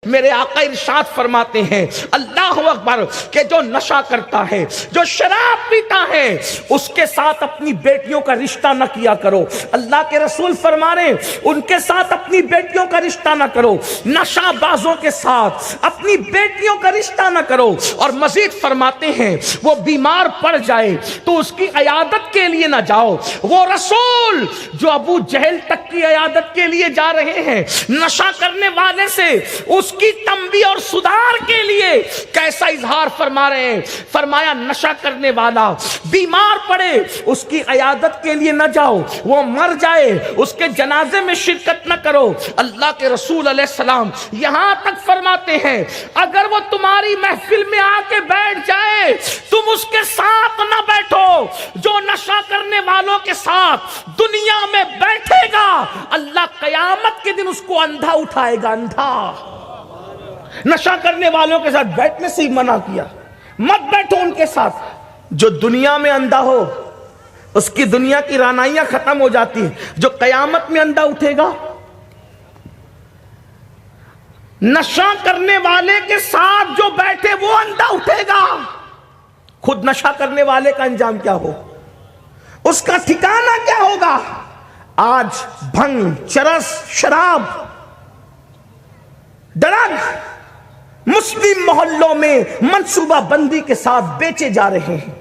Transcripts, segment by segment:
میرے آقا ارشاد فرماتے ہیں اللہ اکبر کہ جو نشہ کرتا ہے، جو شراب پیتا ہے، اس کے ساتھ اپنی بیٹیوں کا رشتہ نہ کیا کرو۔ اللہ کے رسول فرما رہے ہیں ان کے ساتھ اپنی بیٹیوں کا رشتہ نہ کرو، نشہ بازوں کے ساتھ اپنی بیٹیوں کا رشتہ نہ کرو۔ اور مزید فرماتے ہیں وہ بیمار پڑ جائے تو اس کی عیادت کے لیے نہ جاؤ۔ وہ رسول جو ابو جہل تک کی عیادت کے لیے جا رہے ہیں نشہ کرنے والے سے، اس کی تنبیہ اور سدھار کے لیے کیسا اظہار فرما رہے ہیں؟ فرمایا نشہ کرنے والا بیمار پڑے اس کی عیادت کے لیے نہ جاؤ، وہ مر جائے اس کے جنازے میں شرکت نہ کرو۔ اللہ کے رسول علیہ السلام یہاں تک فرماتے ہیں اگر وہ تمہاری محفل میں آ کے بیٹھ جائے تم اس کے ساتھ نہ بیٹھو۔ جو نشہ کرنے والوں کے ساتھ دنیا میں بیٹھے گا اللہ قیامت کے دن اس کو اندھا اٹھائے گا، اندھا۔ نشہ کرنے والوں کے ساتھ بیٹھنے سے ہی منع کیا، مت بیٹھو ان کے ساتھ۔ جو دنیا میں اندھا ہو اس کی دنیا کی رانائیاں ختم ہو جاتی ہیں، جو قیامت میں اندھا اٹھے گا۔ نشہ کرنے والے کے ساتھ جو بیٹھے وہ اندھا اٹھے گا۔ خود نشہ کرنے والے کا انجام کیا ہو، اس کا ٹھکانہ کیا ہوگا؟ آج بھنگ، چرس، شراب، ڈرگ مسلم محلوں میں منصوبہ بندی کے ساتھ بیچے جا رہے ہیں،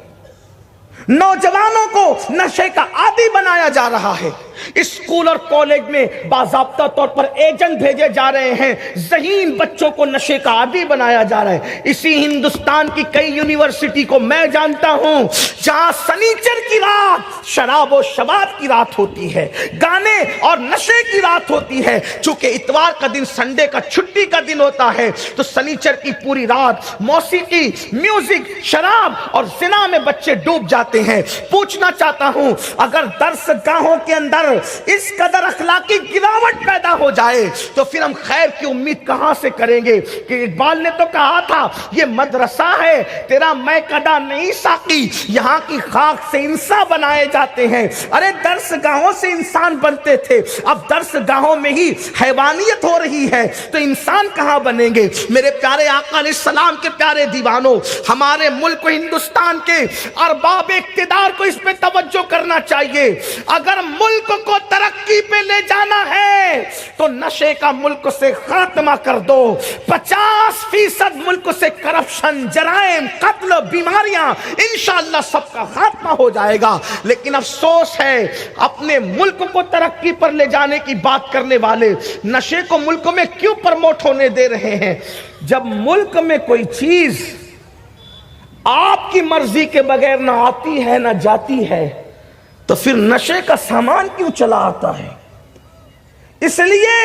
نوجوانوں کو نشے کا عادی بنایا جا رہا ہے۔ اسکول اور کالج میں باضابطہ طور پر ایجنٹ بھیجے جا رہے ہیں، ذہین بچوں کو نشے کا عادی بنایا جا رہا ہے۔ اسی ہندوستان کی کئی یونیورسٹی کو میں جانتا ہوں جہاں سنیچر کی رات شراب و شباب کی رات ہوتی ہے، گانے اور نشے کی رات ہوتی ہے۔ چونکہ اتوار کا دن سنڈے کا چھٹی کا دن ہوتا ہے تو سنیچر کی پوری رات موسیقی، میوزک، شراب اور زنا میں بچے ڈوب جاتے ہیں۔ پوچھنا چاہتا ہوں اگر درس گاہوں کے اندر اس قدر اخلاقی گراوٹ پیدا ہو جائے تو پھر ہم خیر کی امید کہاں سے کریں گے؟ کہ اقبال نے تو کہا تھا یہ مدرسہ ہے تیرا میں کدا نہیں ساقی، یہاں کی خاک سے انسان بنائے جاتے ہیں۔ ارے درس گاہوں سے انسان بنتے تھے، اب درس گاہوں میں ہی حیوانیت ہو رہی ہے تو انسان کہاں بنیں گے؟ میرے پیارے آقا علیہ السلام کے پیارے دیوانوں، ہمارے ملک ہندوستان کے ارباب اقتدار کو اس پہ توجہ کرنا چاہیے۔ اگر ملک کو ترقی پہ لے جانا ہے تو نشے کا ملک سے خاتمہ کر دو۔ 50% ملک سے کرپشن، جرائم، قتل، بیماریاں انشاءاللہ سب کا خاتمہ ہو جائے گا۔ لیکن افسوس ہے اپنے ملک کو ترقی پر لے جانے کی بات کرنے والے نشے کو ملک میں کیوں پروموٹ ہونے دے رہے ہیں؟ جب ملک میں کوئی چیز آپ کی مرضی کے بغیر نہ آتی ہے نہ جاتی ہے تو پھر نشے کا سامان کیوں چلا آتا ہے؟ اس لیے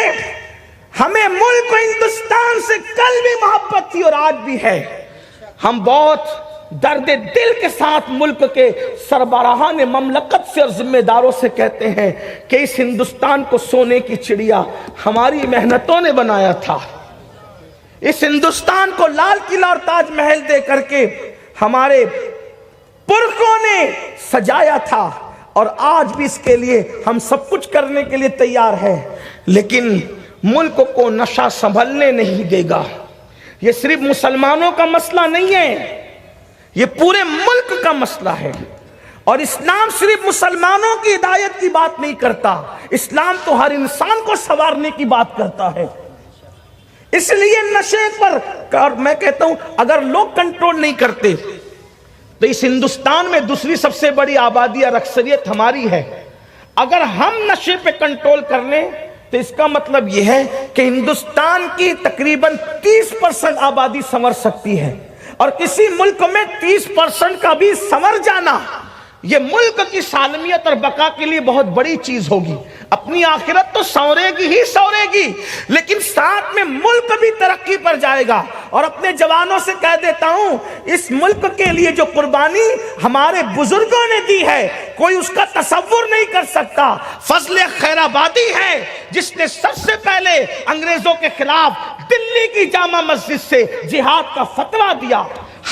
ہمیں ملک ہندوستان سے کل بھی محبت تھی اور آج بھی ہے۔ ہم بہت درد دل کے ساتھ ملک کے سربراہان مملکت سے اور ذمہ داروں سے کہتے ہیں کہ اس ہندوستان کو سونے کی چڑیا ہماری محنتوں نے بنایا تھا۔ اس ہندوستان کو لال قلعہ اور تاج محل دے کر کے ہمارے پرکھوں نے سجایا تھا اور آج بھی اس کے لیے ہم سب کچھ کرنے کے لیے تیار ہیں، لیکن ملک کو نشہ سنبھلنے نہیں دے گا۔ یہ صرف مسلمانوں کا مسئلہ نہیں ہے، یہ پورے ملک کا مسئلہ ہے۔ اور اسلام صرف مسلمانوں کی ہدایت کی بات نہیں کرتا، اسلام تو ہر انسان کو سنوارنے کی بات کرتا ہے۔ اس لیے نشے پر، اور میں کہتا ہوں اگر لوگ کنٹرول نہیں کرتے تو اس ہندوستان میں دوسری سب سے بڑی آبادی اور اکثریت ہماری ہے۔ اگر ہم نشے پہ کنٹرول کر لیں تو اس کا مطلب یہ ہے کہ ہندوستان کی تقریباً 30% آبادی سنور سکتی ہے، اور کسی ملک میں 30% کا بھی سنور جانا یہ ملک کی سالمیت اور بقا کے لیے بہت بڑی چیز ہوگی۔ اپنی آخرت تو سورے گی ہی سورے گی، لیکن ساتھ میں ملک بھی ترقی پر جائے گا۔ اور اپنے جوانوں سے کہہ دیتا ہوں اس ملک کے لیے جو قربانی ہمارے بزرگوں نے دی ہے کوئی اس کا تصور نہیں کر سکتا۔ فضل خیر آبادی ہے جس نے سب سے پہلے انگریزوں کے خلاف دلی کی جامع مسجد سے جہاد کا فتویٰ دیا۔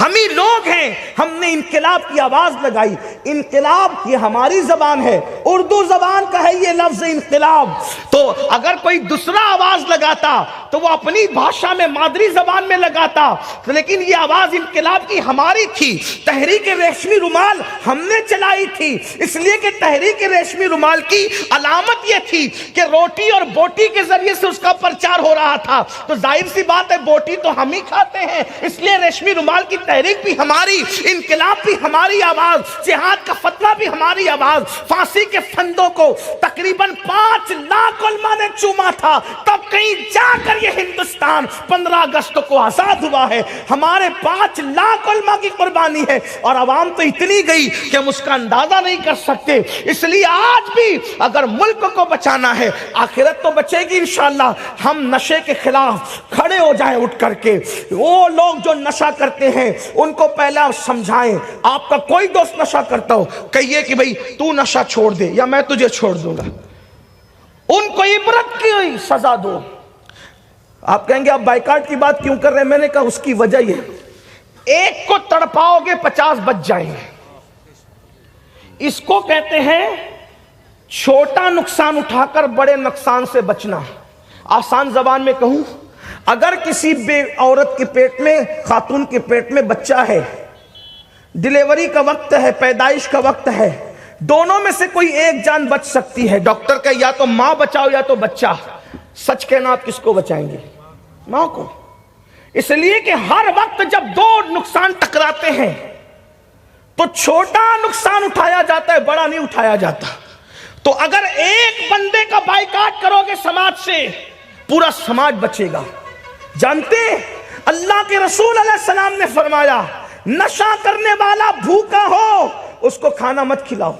ہم ہی لوگ ہیں، ہم نے انقلاب کی آواز لگائی۔ انقلاب یہ ہماری زبان ہے، اردو زبان کا ہے یہ لفظ انقلاب۔ تو اگر کوئی دوسرا آواز لگاتا تو وہ اپنی بھاشا میں، مادری زبان میں لگاتا، لیکن یہ آواز انقلاب کی ہماری تھی۔ تحریک ریشمی رومال ہم نے چلائی تھی، اس لیے کہ تحریک ریشمی رومال کی علامت یہ تھی کہ روٹی اور بوٹی کے ذریعے سے اس کا پرچار ہو رہا تھا۔ تو ظاہر سی بات ہے بوٹی تو ہم ہی کھاتے ہیں، اس لیے ریشمی رومال کی تحریک بھی ہماری، انقلاب بھی ہماری آواز، جہاد کا فتویٰ بھی ہماری آواز۔ پھانسی کے پھندوں کو تقریباً 5 لاکھ علماء نے چوما تھا، تب کہیں جا کر یہ ہندوستان 15 اگست کو آزاد ہوا ہے۔ ہمارے 5 لاکھ علماء کی قربانی ہے، اور عوام تو اتنی گئی کہ ہم اس کا اندازہ نہیں کر سکتے۔ اس لیے آج بھی اگر ملک کو بچانا ہے، آخرت تو بچے گی انشاءاللہ، ہم نشے کے خلاف کھڑے ہو جائیں اٹھ کر کے۔ وہ لوگ جو نشہ کرتے ہیں ان کو پہلے آپ سمجھائیں۔ آپ کا کوئی دوست نشہ کرتا ہو، کہیے کہ بھئی تو نشہ چھوڑ دے یا میں تجھے چھوڑ دوں گا، ان کو عبرت کی سزا دو۔ آپ کہیں گے آپ بائیکاٹ کی بات کیوں کر رہے ہیں؟ میں نے کہا اس کی وجہ یہ، ایک کو تڑپاؤ گے 50 بچ جائیں گے۔ اس کو کہتے ہیں چھوٹا نقصان اٹھا کر بڑے نقصان سے بچنا۔ آسان زبان میں کہوں، اگر کسی بے عورت کے پیٹ میں، خاتون کے پیٹ میں بچہ ہے، ڈیلیوری کا وقت ہے، پیدائش کا وقت ہے، دونوں میں سے کوئی ایک جان بچ سکتی ہے۔ ڈاکٹر کا یا تو ماں بچاؤ یا تو بچہ، سچ کہنا آپ کس کو بچائیں گے؟ ماں کو۔ اس لیے کہ ہر وقت جب 2 نقصان ٹکراتے ہیں تو چھوٹا نقصان اٹھایا جاتا ہے، بڑا نہیں اٹھایا جاتا۔ تو اگر ایک بندے کا بائیکاٹ کرو گے سماج سے، پورا سماج بچے گا۔ جانتے اللہ کے رسول علیہ السلام نے فرمایا نشہ کرنے والا بھوکا ہو اس کو کھانا مت کھلاؤ۔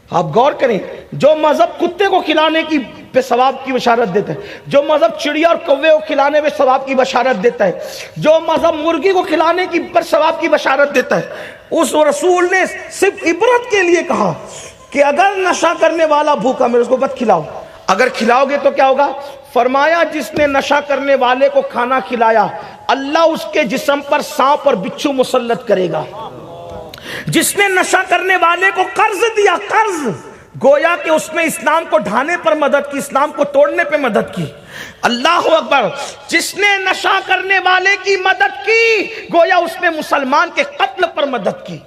آپ غور کریں، جو مذہب کتے کو کھلانے کی پہ ثواب کی بشارت دیتا ہے، جو مذہب چڑیا اور کوے کو کھلانے پہ ثواب کی بشارت دیتا ہے، جو مذہب مرغی کو کھلانے کی پر ثواب کی بشارت دیتا ہے، اس رسول نے صرف عبرت کے لیے کہا کہ اگر نشہ کرنے والا بھوکا میرے اس کو مت کھلاؤ۔ اگر کھلاؤ گے تو کیا ہوگا؟ فرمایا جس نے نشہ کرنے والے کو کھانا کھلایا اللہ اس کے جسم پر سانپ اور بچھو مسلط کرے گا۔ جس نے نشہ کرنے والے کو قرض دیا، قرض، گویا کہ اس نے اسلام کو ڈھانے پر مدد کی، اسلام کو توڑنے پہ مدد کی۔ اللہ اکبر۔ جس نے نشہ کرنے والے کی مدد کی گویا اس نے مسلمان کے قتل پر مدد کی۔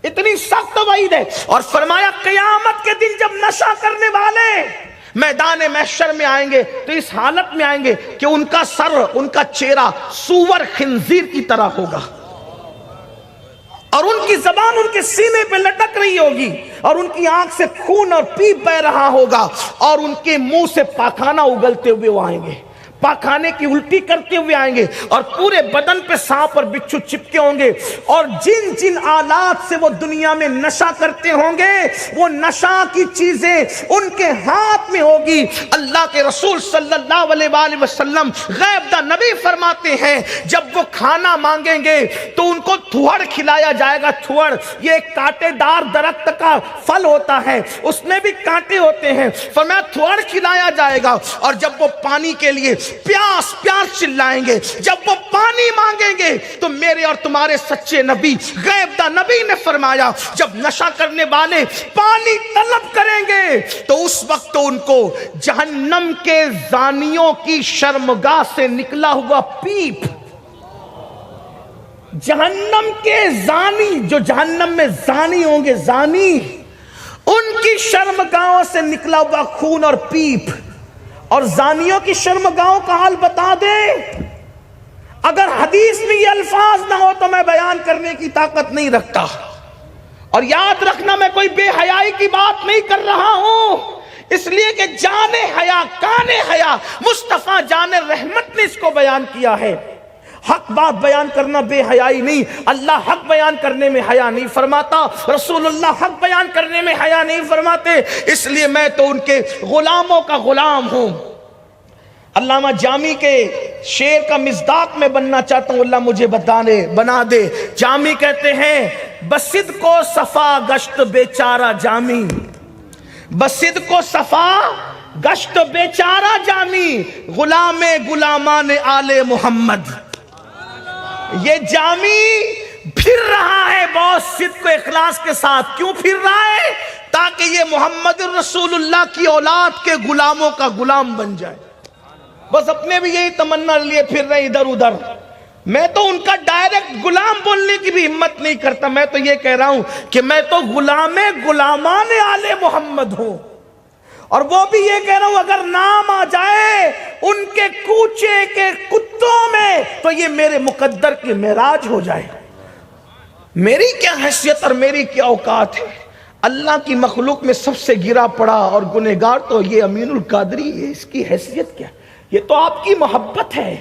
اتنی سخت وعید ہے۔ اور فرمایا قیامت کے دن جب نشہ کرنے والے میدان محشر میں آئیں گے تو اس حالت میں آئیں گے کہ ان کا سر، ان کا چہرہ سور خنزیر کی طرح ہوگا، اور ان کی زبان ان کے سینے پہ لٹک رہی ہوگی، اور ان کی آنکھ سے خون اور پیپ بہ رہا ہوگا، اور ان کے منہ سے پاخانہ اگلتے ہوئے وہ آئیں گے، پاخانے کی الٹی کرتے ہوئے آئیں گے، اور پورے بدن پہ سانپ اور بچھو چپکے ہوں گے، اور جن جن آلات سے وہ دنیا میں نشہ کرتے ہوں گے وہ نشہ کی چیزیں ان کے ہاتھ میں ہوگی۔ اللہ کے رسول صلی اللہ علیہ وآلہ وسلم غیب دا نبی فرماتے ہیں جب وہ کھانا مانگیں گے تو ان کو تھوڑ کھلایا جائے گا۔ تھوڑ یہ ایک کانٹے دار درخت کا پھل ہوتا ہے، اس میں بھی کانٹے ہوتے ہیں۔ فرمایا تھوڑ کھلایا جائے گا، اور جب وہ پانی کے لیے پیاس پیاس چلائیں گے، جب وہ پانی مانگیں گے تو میرے اور تمہارے سچے نبی غیب دا نبی نے فرمایا جب نشہ کرنے والے پانی طلب کریں گے تو اس وقت تو ان کو جہنم کے زانیوں کی شرمگاہ سے نکلا ہوا پیپ، جہنم کے زانی، جو جہنم میں زانی ہوں گے، زانی، ان کی شرمگاہوں سے نکلا ہوا خون اور پیپ، اور زانیوں کی شرمگاہوں کا حال بتا دے۔ اگر حدیث میں یہ الفاظ نہ ہو تو میں بیان کرنے کی طاقت نہیں رکھتا۔ اور یاد رکھنا میں کوئی بے حیائی کی بات نہیں کر رہا ہوں، اس لیے کہ جان حیا، کان حیا، مصطفیٰ جان رحمت نے اس کو بیان کیا ہے۔ حق بات بیان کرنا بے حیائی نہیں، اللہ حق بیان کرنے میں حیا نہیں فرماتا، رسول اللہ حق بیان کرنے میں حیا نہیں فرماتے، اس لیے میں تو ان کے غلاموں کا غلام ہوں۔ علامہ جامی کے شعر کا مصداق میں بننا چاہتا ہوں، اللہ مجھے بنا دے۔ جامی کہتے ہیں بسد کو صفا گشت بیچارہ جامی، بسد کو صفا گشت بیچارہ جامی، غلام غلامان آل محمد۔ یہ جامی پھر رہا ہے بہت صدق و اخلاص کے ساتھ. کیوں پھر رہا ہے؟ تاکہ یہ محمد رسول اللہ کی اولاد کے غلاموں کا غلام بن جائے. بس اپنے بھی یہی تمنا لیے پھر رہے ادھر ادھر. میں تو ان کا ڈائریکٹ غلام بولنے کی بھی ہمت نہیں کرتا. میں تو یہ کہہ رہا ہوں کہ میں تو غلامان آل محمد ہوں. اور وہ بھی یہ کہہ رہا ہوں اگر نام آ جائے ان کے کوچے کے کتوں میں تو یہ میرے مقدر کی معراج ہو جائے. میری کیا حیثیت اور میری کیا اوقات ہے؟ اللہ کی مخلوق میں سب سے گرا پڑا اور گنہگار تو یہ امین القادری ہے. اس کی حیثیت کیا؟ یہ تو آپ کی محبت ہے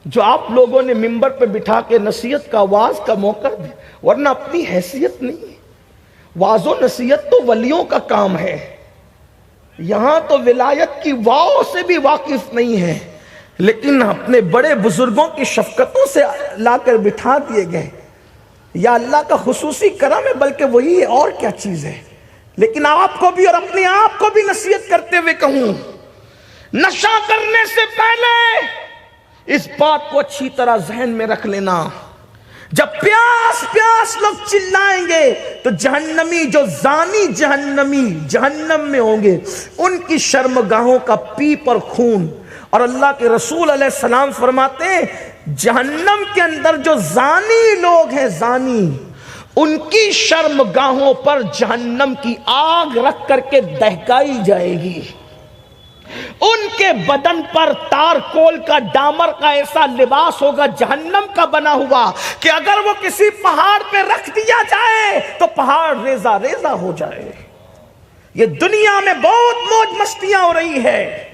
جو آپ لوگوں نے منبر پہ بٹھا کے نصیحت کا واز کا موقع دیا، ورنہ اپنی حیثیت نہیں ہے. واز و نصیحت تو ولیوں کا کام ہے. یہاں تو ولایت کی واؤ سے بھی واقف نہیں ہے، لیکن اپنے بڑے بزرگوں کی شفقتوں سے لا کر بٹھا دیے گئے. یا اللہ کا خصوصی کرم ہے، بلکہ وہی ہے، اور کیا چیز ہے. لیکن آپ کو بھی اور اپنے آپ کو بھی نصیحت کرتے ہوئے کہوں، نشہ کرنے سے پہلے اس بات کو اچھی طرح ذہن میں رکھ لینا، جب پیاس پیاس لوگ چلائیں گے تو جہنمی جو زانی جہنمی جہنم میں ہوں گے ان کی شرمگاہوں کا پیپ اور خون. اور اللہ کے رسول علیہ السلام فرماتے ہیں جہنم کے اندر جو زانی لوگ ہیں، زانی، ان کی شرمگاہوں پر جہنم کی آگ رکھ کر کے دہکائی جائے گی. ان کے بدن پر تارکول کا ڈامر کا ایسا لباس ہوگا جہنم کا بنا ہوا کہ اگر وہ کسی پہاڑ پہ رکھ دیا جائے تو پہاڑ ریزہ ریزہ ہو جائے. یہ دنیا میں بہت موج مستیاں ہو رہی ہے،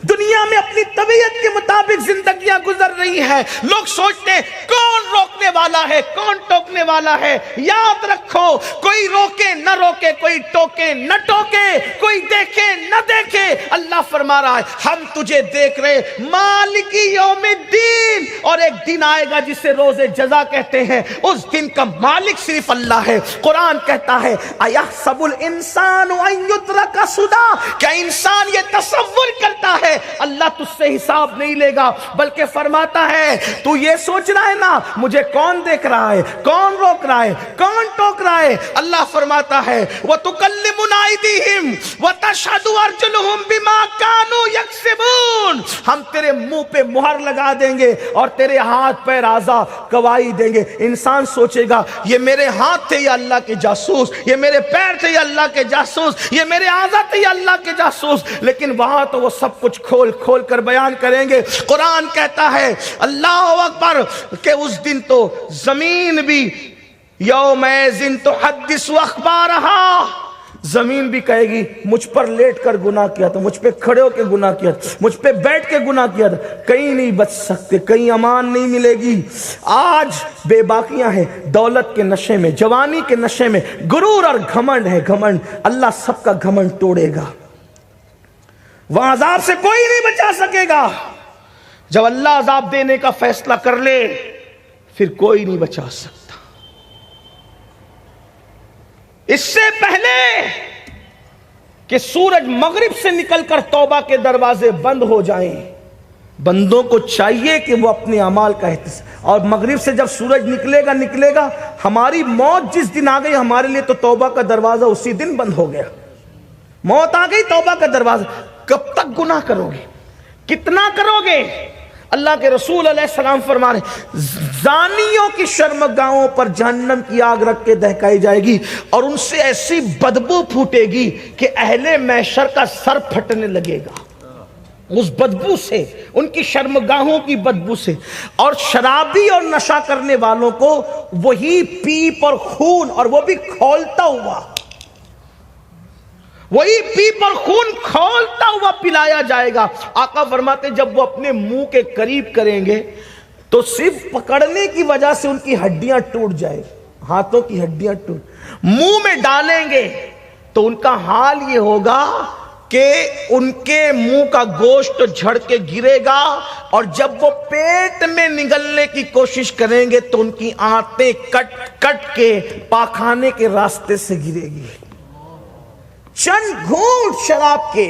دنیا میں اپنی طبیعت کے مطابق زندگیاں گزر رہی ہے. لوگ سوچتے ہیں کون روکنے والا ہے، کون ٹوکنے والا ہے. یاد رکھو کوئی روکے نہ روکے، کوئی ٹوکے نہ ٹوکے، کوئی دیکھے نہ دیکھے، اللہ فرما رہا ہے ہم تجھے دیکھ رہے. مالکی یوم الدین، اور ایک دن آئے گا جسے روز جزا کہتے ہیں، اس دن کا مالک صرف اللہ ہے. قرآن کہتا ہے ایحسب الانسان ان یترک سدی، کیا انسان یہ تصور کرتا ہے اللہ تجھ سے حساب نہیں لے گا؟ بلکہ فرماتا ہے تو یہ سوچ رہا ہے نا مجھے کون دیکھ رہا ہے، کون روک رہا ہے، کون ٹوک رہا ہے. اللہ فرماتا ہے وَتُكَلِّمُنَا أَيْدِيهِمْ وَتَشْهَدُ أَرْجُلُهُمْ بِمَا كَانُوا يَكْسِبُونَ. ہم تیرے منہ پہ مہر لگا دیں گے اور تیرے ہاتھ پیر اعضا گواہی دیں گے. انسان سوچے گا یہ میرے ہاتھ تھے یا اللہ کے جاسوس، یہ میرے پیر تھے یا اللہ کے جاسوس، یہ میرے اعضا تھے یا اللہ کے جاسوس. لیکن وہاں تو وہ سب کچھ کھول کھول کر بیان کریں گے. قرآن کہتا ہے اللہ اکبر کہ اس دن تو زمین بھی یومئذ تحدث اخبارہا، زمین بھی کہے گی مجھ پر لیٹ کر گناہ کیا تھا، مجھ پہ کھڑے ہو کے گناہ کیا تھا، مجھ پہ بیٹھ کے گناہ کیا تھا. کہیں نہیں بچ سکتے، کہیں امان نہیں ملے گی. آج بے باکیاں ہیں دولت کے نشے میں، جوانی کے نشے میں، غرور اور گھمنڈ ہے. گھمنڈ اللہ سب کا گھمنڈ توڑے گا. وہاں عذاب سے کوئی نہیں بچا سکے گا. جب اللہ عذاب دینے کا فیصلہ کر لے پھر کوئی نہیں بچا سکتا. اس سے پہلے کہ سورج مغرب سے نکل کر توبہ کے دروازے بند ہو جائیں، بندوں کو چاہیے کہ وہ اپنے اعمال کا احتساب، اور مغرب سے جب سورج نکلے گا ہماری موت جس دن آ گئی ہمارے لیے تو توبہ کا دروازہ اسی دن بند ہو گیا. موت آ گئی، توبہ کا دروازہ. کب تک گناہ کرو گے؟ کتنا کرو گے؟ اللہ کے رسول علیہ السلام فرما رہے زانیوں کی شرمگاہوں پر جہنم کی آگ رکھ کے دہکائی جائے گی اور ان سے ایسی بدبو پھوٹے گی کہ اہل محشر کا سر پھٹنے لگے گا اس بدبو سے، ان کی شرمگاہوں کی بدبو سے. اور شرابی اور نشہ کرنے والوں کو وہی پیپ اور خون، اور وہ بھی کھولتا ہوا، وہی پیپ اور خون کھولتا ہوا پلایا جائے گا. آقا فرماتے جب وہ اپنے منہ کے قریب کریں گے تو صرف پکڑنے کی وجہ سے ان کی ہڈیاں ٹوٹ جائے، ہاتھوں کی ہڈیاں منہ میں ڈالیں گے تو ان کا حال یہ ہوگا کہ ان کے منہ کا گوشت جھڑ کے گرے گا، اور جب وہ پیٹ میں نگلنے کی کوشش کریں گے تو ان کی آنتیں کٹ کٹ کے پاخانے کے راستے سے گرے گی. چند گھونٹ شراب کے